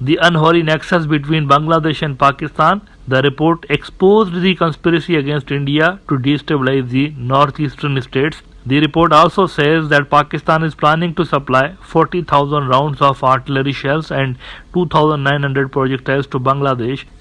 the unholy nexus between Bangladesh and Pakistan. The report exposed the conspiracy against India to destabilize the northeastern states. The report also says that Pakistan is planning to supply 40,000 rounds of artillery shells and 2,900 projectiles to Bangladesh.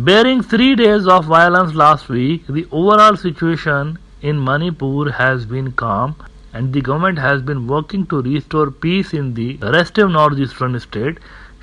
Bearing 3 days of violence last week, the overall situation in Manipur has been calm and the government has been working to restore peace in the restive northeastern state,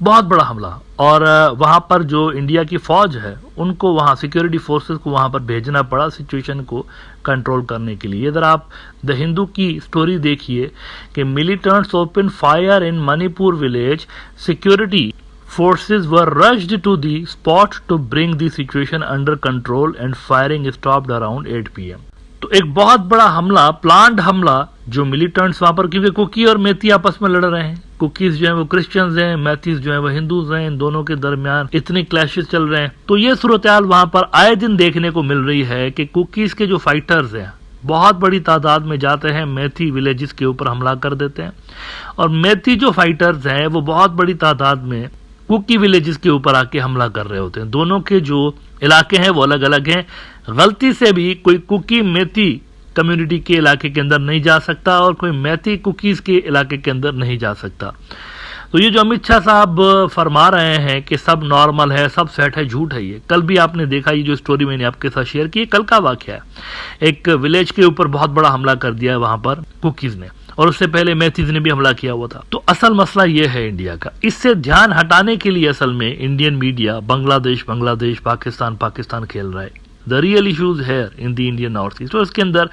بہت بڑا حملہ. اور وہاں پر جو India کی فوج ہے ان کو وہاں سیکیورٹی فورسز کو وہاں پر بھیجنا پڑا سچویشن کو کنٹرول کرنے کے لیے. ادھر آپ دا ہندو کی سٹوری دیکھیے کہ ملیٹنٹس اوپن فائر ان منی پور village, security forces were rushed to the spot to bring the situation under control and firing stopped around 8 p.m. تو ایک بہت بڑا حملہ, پلانڈ حملہ جو ملیٹنٹس وہاں پر, کیونکہ کوکی اور میتی آپس میں لڑ رہے ہیں, کوکیز جو ہیں وہ کرسچنز ہیں, میتھیز جو ہیں وہ ہندوز ہیں, ان دونوں کے درمیان اتنے کلیشز چل رہے ہیں. تو یہ صورتحال وہاں پر آئے دن دیکھنے کو مل رہی ہے کہ کوکیز کے جو فائٹرز ہیں بہت بڑی تعداد میں جاتے ہیں میتھی ولیجز کے اوپر حملہ کر دیتے ہیں, اور میتھی جو فائٹرز ہیں وہ بہت بڑی تعداد میں کوکی ولیجز کے اوپر آ کے حملہ کر رہے ہوتے ہیں. دونوں کے جو علاقے ہیں وہ الگ الگ ہیں. غلطی سے بھی کوئی کوکی میتی کمیونٹی کے علاقے کے اندر نہیں جا سکتا اور کوئی میتی کوکیز کے علاقے کے اندر نہیں جا سکتا. تو یہ جو امت شاہ صاحب فرما رہے ہیں کہ سب نارمل ہے, سب سیٹ ہے, جھوٹ ہے. یہ کل بھی آپ نے دیکھا, یہ جو سٹوری میں نے آپ کے ساتھ شیئر کی کل کا واقعہ ہے. ایک ولیج کے اوپر بہت بڑا حملہ کر دیا ہے وہاں پر کوکیز نے, اور اس سے پہلے میتھیز نے بھی حملہ کیا ہوا تھا. تو اصل مسئلہ یہ ہے انڈیا کا. اس سے دھیان ہٹانے کے لیے اصل میں انڈین میڈیا بنگلہ دیش پاکستان کھیل رہا ہے. دا ریئل ایشوز ہے ان دی انڈین نارتھ ایسٹ. تو اس کے اندر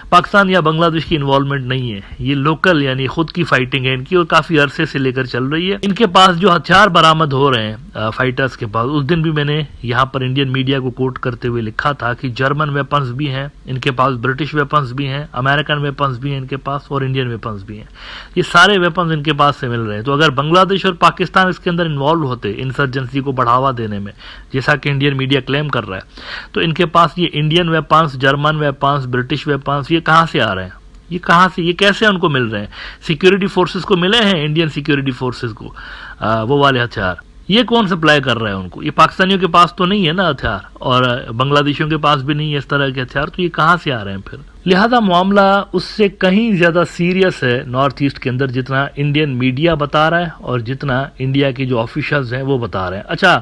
پاکستان یا بنگلہ دیش کی انوالومنٹ نہیں ہے, یہ لوکل یعنی خود کی فائٹنگ ہے ان کی, اور کافی عرصے سے لے کر چل رہی ہے. ان کے پاس جو ہتھیار برآمد ہو رہے ہیں فائٹرز کے پاس, اس دن بھی میں نے یہاں پر انڈین میڈیا کو کوٹ کرتے ہوئے لکھا تھا کہ جرمن ویپنز بھی ہیں ان کے پاس, برٹش ویپنز بھی ہیں, امریکن ویپنز بھی ہیں ان کے پاس, اور انڈین ویپنز بھی ہیں. یہ سارے ویپنز ان کے پاس سے مل رہے ہیں. تو اگر بنگلہ دیش اور پاکستان اس کے اندر انوالو ہوتے انسرجنسی کو بڑھاوا دینے میں, جیسا کہ انڈین میڈیا کلیم کر رہا ہے, تو ان کے پاس یہ Indian weapons, German weapons, British weapons یہ کہاں سے آ رہے ہیں, یہ کہاں سے, یہ کیسے ان کو مل رہے ہیں؟ سیکیورٹی فورسز کو ملے ہیں, انڈین سیکیورٹی فورسز کو وہ والے ہتھیار. یہ کون سپلائی کر رہا ہے ان کو؟ یہ پاکستانیوں کے پاس تو نہیں ہے نا ہتھیار, اور بنگلہ دیشیوں کے پاس بھی نہیں ہے اس طرح کے ہتھیار, تو یہ کہاں سے آ رہے ہیں پھر؟ لہذا معاملہ اس سے کہیں زیادہ سیریس ہے نارتھ ایسٹ کے اندر جتنا انڈین میڈیا بتا رہا ہے اور جتنا انڈیا کے جو آفیشلز ہیں وہ بتا رہے ہیں. اچھا,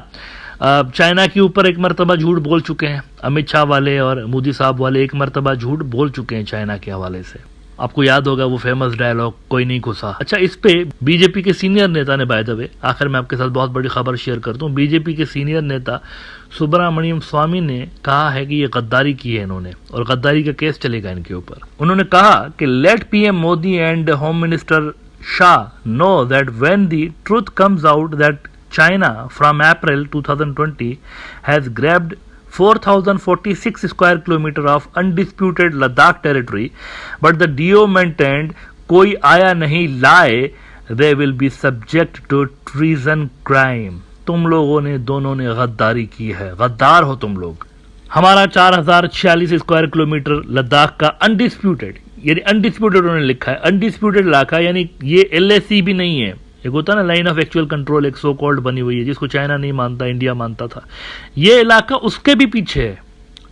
چائنا کے اوپر ایک مرتبہ جھوٹ بول چکے ہیں امت شاہ والے اور مودی صاحب والے, ایک مرتبہ جھوٹ بول چکے ہیں چائنا کے حوالے سے. آپ کو یاد ہوگا وہ فیمس ڈائلاگ, کوئی نہیں گھسا. اچھا, اس پہ بی جے پی کے سینئر نیتا نے, بائی دا وے آخر میں آپ کے ساتھ بہت بڑی خبر شیئر کرتا ہوں, بی جے پی کے سینئر نیتا سبرامنیم سوامی نے کہا ہے کہ یہ غداری کی ہے انہوں نے, اور غداری کا کیس چلے گا ان کے اوپر. انہوں نے کہا کہ late P M Modi and home minister Shah know that when the truth comes out that China from April 2020 has grabbed 4,046 square kilometer of undisputed Ladakh territory, but the DO maintained koi aaya nahi laye, they will be subject to treason crime. تم لوگوں نے دونوں نے غداری کی ہے, غدار ہو تم لوگ. ہمارا 4,046 اسکوائر کلومیٹر لداخ کا انڈسپیوٹیڈ, یعنی انڈسپیوٹیڈ انہوں نے لکھا ہے, انڈسپیوٹیڈ علاقہ, یعنی یہ LAC بھی نہیں ہے. ایک ہوتا ہے نا لائن آف ایکچوئل کنٹرول, ایک سو کالڈ بنی ہوئی ہے جس کو چائنا نہیں مانتا, انڈیا مانتا تھا. یہ علاقہ اس کے بھی پیچھے ہے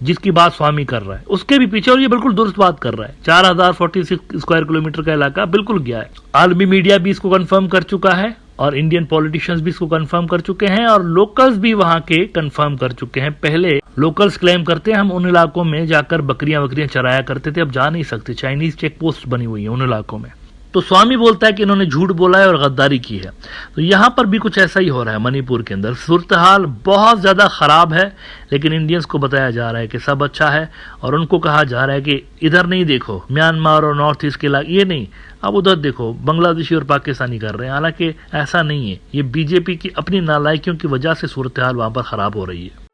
جس کی بات سوامی کر رہا ہے, اس کے بھی پیچھے, اور یہ بالکل درست بات کر رہا ہے. 4,046 اسکوائر کلومیٹر کا علاقہ بالکل گیا ہے. عالمی میڈیا بھی اس کو کنفرم کر چکا ہے, اور انڈین پولیٹیشنز بھی اس کو کنفرم کر چکے ہیں, اور لوکلز بھی وہاں کے کنفرم کر چکے ہیں. پہلے لوکلز کلیم کرتے ہیں ہم ان علاقوں میں جا کر بکریاں چرایا کرتے تھے, اب جا نہیں سکتے, چائنیز چیک پوسٹ بنی ہوئی ہیں ان علاقوں میں. تو سوامی بولتا ہے کہ انہوں نے جھوٹ بولا ہے اور غداری کی ہے. تو یہاں پر بھی کچھ ایسا ہی ہو رہا ہے. منی پور کے اندر صورتحال بہت زیادہ خراب ہے, لیکن انڈینز کو بتایا جا رہا ہے کہ سب اچھا ہے, اور ان کو کہا جا رہا ہے کہ ادھر نہیں دیکھو میانمار اور نارتھ ایسٹ کے علاقے, یہ نہیں, اب ادھر دیکھو بنگلہ دیشی اور پاکستانی کر رہے ہیں. حالانکہ ایسا نہیں ہے, یہ بی جے پی کی اپنی نالائکیوں کی وجہ سے صورتحال وہاں پر خراب ہو رہی ہے.